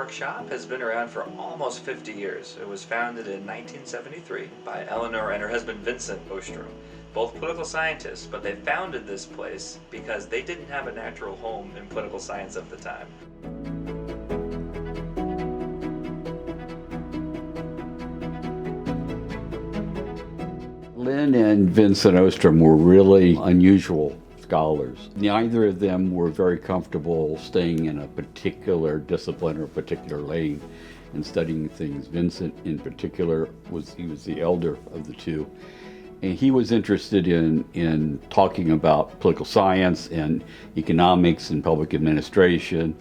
Workshop has been around for almost 50 years. It was founded in 1973 by Eleanor and her husband Vincent Ostrom, both political scientists, but they founded this place because they didn't have a natural home in political science at the time. Lin and Vincent Ostrom were really unusual scholars. Neither of them were very comfortable staying in a particular discipline or a particular lane and studying things. Vincent in particular was the elder of the two. And he was interested in talking about political science and economics and public administration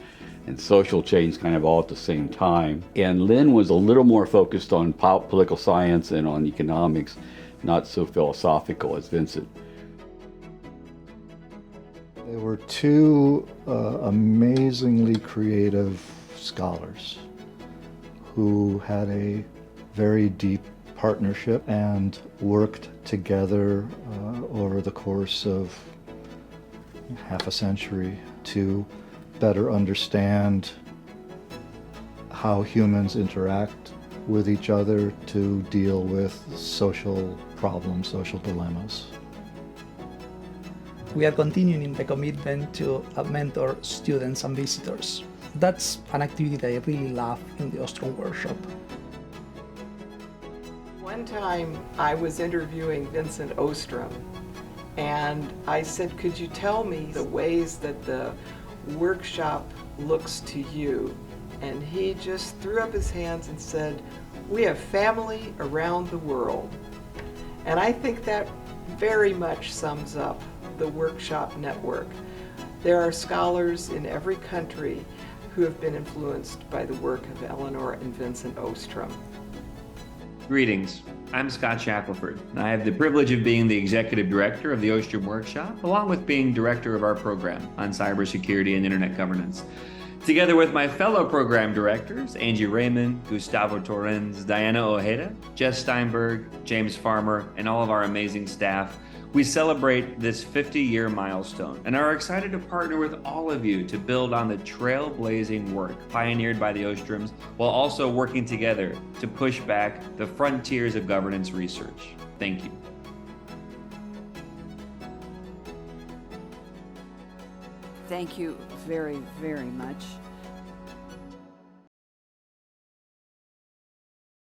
and social change kind of all at the same time. And Lin was a little more focused on political science and on economics, not so philosophical as Vincent. They were two amazingly creative scholars who had a very deep partnership and worked together over the course of half a century to better understand how humans interact with each other to deal with social problems, social dilemmas. We are continuing the commitment to mentor students and visitors. That's an activity that I really love in the Ostrom Workshop. One time I was interviewing Vincent Ostrom, and I said, could you tell me the ways that the workshop looks to you? And he just threw up his hands and said, we have family around the world. And I think that very much sums up the workshop network. There are scholars in every country who have been influenced by the work of Eleanor and Vincent Ostrom. Greetings, I'm Scott Shackelford, and I have the privilege of being the Executive Director of the Ostrom Workshop, along with being Director of our program on cybersecurity and internet governance. Together with my fellow program directors, Angie Raymond, Gustavo Torrens, Diana Ojeda, Jess Steinberg, James Farmer, and all of our amazing staff, we celebrate this 50-year milestone and are excited to partner with all of you to build on the trailblazing work pioneered by the Ostroms while also working together to push back the frontiers of governance research. Thank you. Thank you very, very much.